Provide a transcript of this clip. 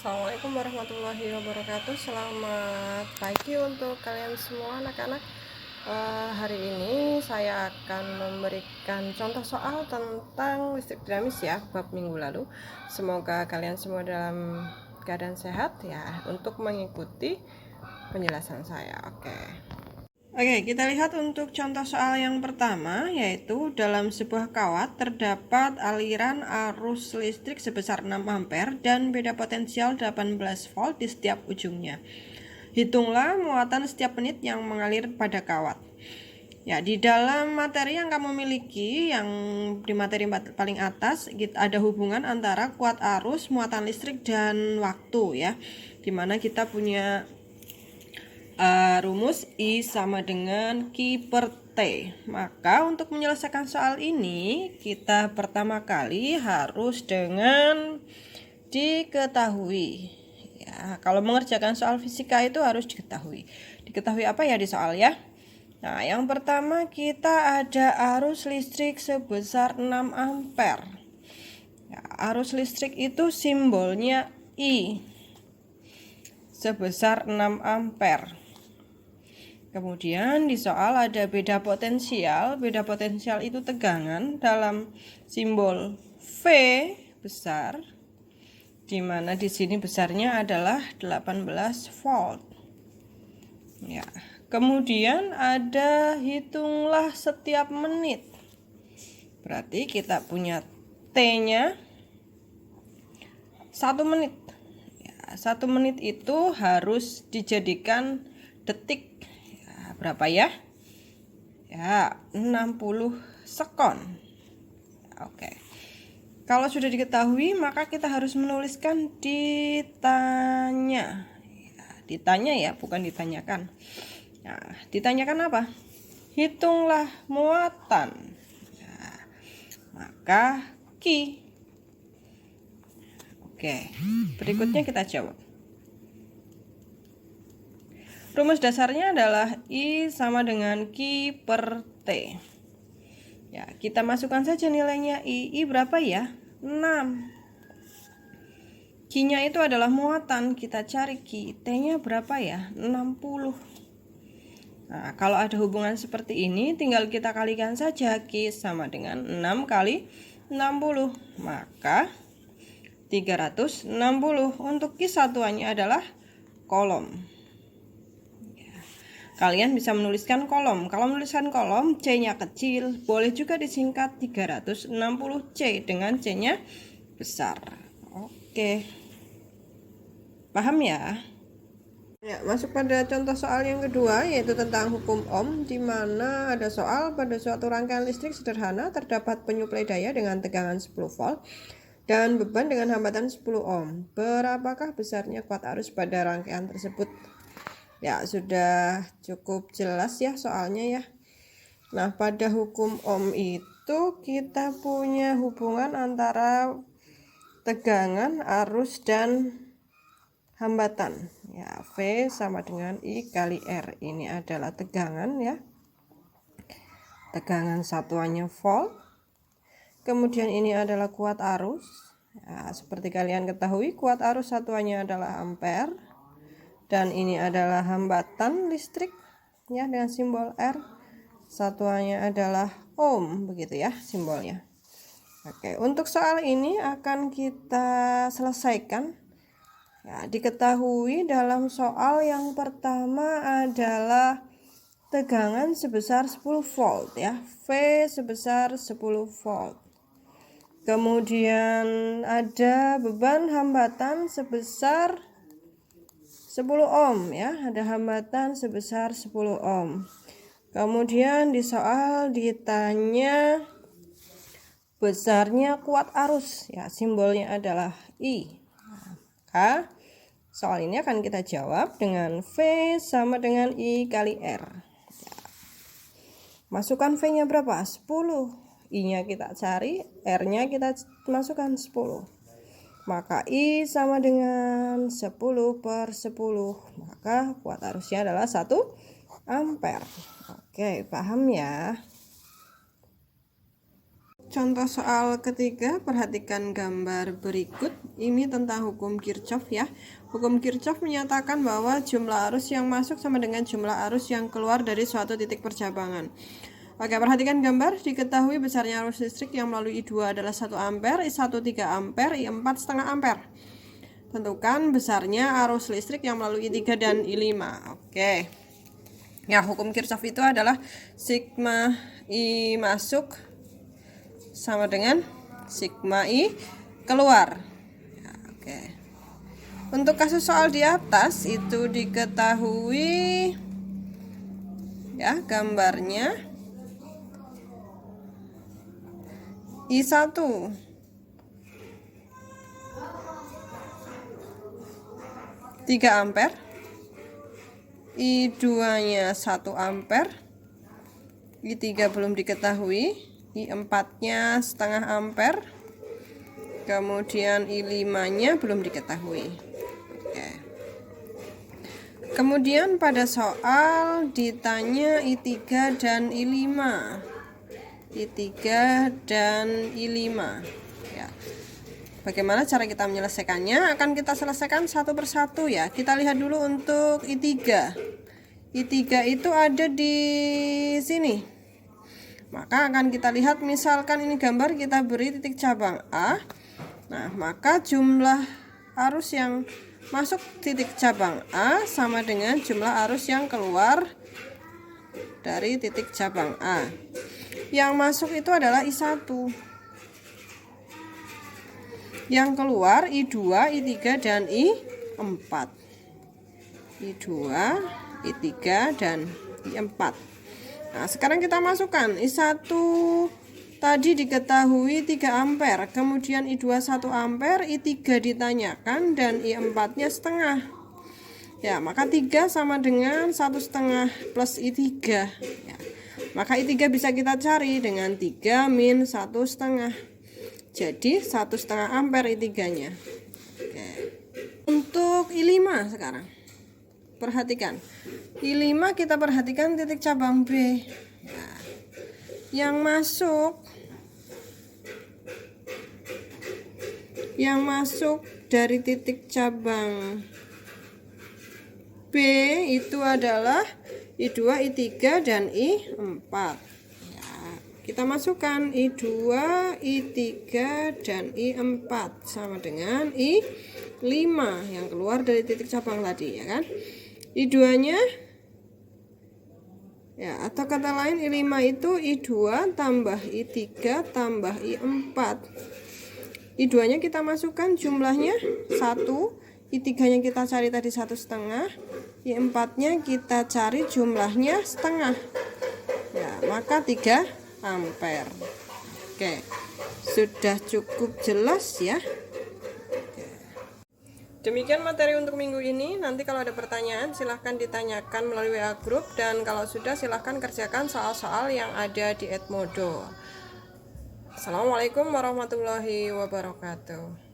Assalamualaikum warahmatullahi wabarakatuh. Selamat pagi untuk kalian semua anak-anak. Hari ini saya akan memberikan contoh soal tentang listrik dinamis ya, bab minggu lalu. Semoga kalian semua dalam keadaan sehat ya untuk mengikuti penjelasan saya. Oke, kita lihat untuk contoh soal yang pertama, yaitu dalam sebuah kawat terdapat aliran arus listrik sebesar 6 ampere dan beda potensial 18 volt di setiap ujungnya. Hitunglah muatan setiap menit yang mengalir pada kawat. Ya, di dalam materi yang kamu miliki, yang di materi paling atas, ada hubungan antara kuat arus, muatan listrik, dan waktu ya. Dimana kita punya rumus I sama dengan Q per T. Maka untuk menyelesaikan soal ini, kita pertama kali harus dengan diketahui. Ya, kalau mengerjakan soal fisika itu harus diketahui. Diketahui apa ya di soal ya? Nah, yang pertama kita ada arus listrik sebesar 6 ampere. Ya, arus listrik itu simbolnya I sebesar 6 ampere. Kemudian di soal ada beda potensial. Beda potensial itu tegangan dalam simbol V besar, di mana di sini besarnya adalah 18 volt. Ya. Kemudian ada hitunglah setiap menit. Berarti kita punya T-nya 1 menit. Ya, 1 menit itu harus dijadikan detik. Berapa ya? Ya, 60 sekon. Oke. Kalau sudah diketahui, maka kita harus menuliskan ditanya. Ya, ditanya ya, bukan ditanyakan. Nah, ditanyakan apa? Hitunglah muatan. Nah, maka Q. Oke. Berikutnya kita jawab. Rumus dasarnya adalah I sama dengan Q per T. Ya, kita masukkan saja nilainya I. I berapa ya? 6. Q-nya itu adalah muatan. Kita cari Q. T-nya berapa ya? 60. Nah, kalau ada hubungan seperti ini, tinggal kita kalikan saja. Q sama dengan 6 kali 60. Maka 360. Untuk Q satuannya adalah kolom. Kalian bisa menuliskan kolom. Kalau menuliskan kolom, C-nya kecil, boleh juga disingkat 360C dengan C-nya besar. Oke. Paham ya? Ya, masuk pada contoh soal yang kedua, yaitu tentang hukum Ohm, di mana ada soal pada suatu rangkaian listrik sederhana terdapat penyuplai daya dengan tegangan 10 volt dan beban dengan hambatan 10 ohm. Berapakah besarnya kuat arus pada rangkaian tersebut? Ya, sudah cukup jelas ya soalnya ya. Nah, pada hukum Ohm itu kita punya hubungan antara tegangan, arus, dan hambatan. Ya, V sama dengan I kali R. Ini adalah tegangan ya. Tegangan satuannya volt. Kemudian ini adalah kuat arus. Ya, seperti kalian ketahui, kuat arus satuannya adalah ampere. Dan ini adalah hambatan listrik ya dengan simbol R. Satuannya adalah ohm, begitu ya simbolnya. Oke, untuk soal ini akan kita selesaikan. Ya, diketahui dalam soal yang pertama adalah tegangan sebesar 10 volt ya. V sebesar 10 volt. Kemudian ada beban hambatan sebesar 10 ohm ya, ada hambatan sebesar 10 ohm. Kemudian di soal ditanya besarnya kuat arus ya, simbolnya adalah I. Maka soal ini akan kita jawab dengan V sama dengan I kali R. Masukkan V-nya berapa? 10. I-nya kita cari, R-nya kita masukkan 10. Maka I sama dengan 10 per 10. Maka kuat arusnya adalah 1 ampere. Oke, paham ya? Contoh soal ketiga, perhatikan gambar berikut. Ini tentang hukum Kirchhoff ya. Hukum Kirchhoff menyatakan bahwa jumlah arus yang masuk sama dengan jumlah arus yang keluar dari suatu titik percabangan. Oke, perhatikan gambar. Diketahui besarnya arus listrik yang melalui I2 adalah 1 ampere, I1 3 ampere, I4 setengah ampere. Tentukan besarnya arus listrik yang melalui I3 dan I5. Oke. Ya, hukum Kirchhoff itu adalah sigma I masuk sama dengan sigma I keluar. Ya, oke. Untuk kasus soal di atas itu diketahui ya gambarnya I1 3 ampere, I2 nya 1 ampere, I3 belum diketahui, I4 nya setengah ampere, kemudian I5 nya belum diketahui. Oke. Kemudian pada soal ditanya I3 dan I5, I3 dan I5 ya. Bagaimana cara kita menyelesaikannya? Akan kita selesaikan satu persatu ya. Kita lihat dulu untuk I3. I3 itu ada di sini. Maka akan kita lihat, misalkan ini gambar kita beri titik cabang A. Nah, maka jumlah arus yang masuk titik cabang A sama dengan jumlah arus yang keluar dari titik cabang A. Yang masuk itu adalah I1. Yang keluar I2, I3, dan I4. I2, I3, dan I4. Nah, sekarang kita masukkan I1 tadi diketahui 3 ampere, kemudian I2 1 ampere, I3 ditanyakan, dan I4 nya setengah. Ya, maka 3 sama dengan 1,5 plus I3 ya. Maka I3 bisa kita cari dengan 3 min 1,5. Jadi 1,5 ampere I3 nya. Oke. Untuk I5 sekarang, perhatikan I5, kita perhatikan titik cabang B. Nah, yang masuk dari titik cabang B itu adalah I2, I3, dan I4 ya. Kita masukkan I2, I3, dan I4 sama dengan I5 yang keluar dari titik cabang tadi ya kan. I2 nya ya, atau kata lain I5 itu I2 tambah I3 tambah I4. I2 nya kita masukkan jumlahnya 1, I3 nya kita cari tadi 1,5, I4 nya kita cari jumlahnya setengah ya, maka 3 ampere. Oke, sudah cukup jelas ya. Demikian materi untuk minggu ini. Nanti kalau ada pertanyaan silahkan ditanyakan melalui WA Group, dan kalau sudah silahkan kerjakan soal-soal yang ada di Edmodo. Assalamualaikum warahmatullahi wabarakatuh.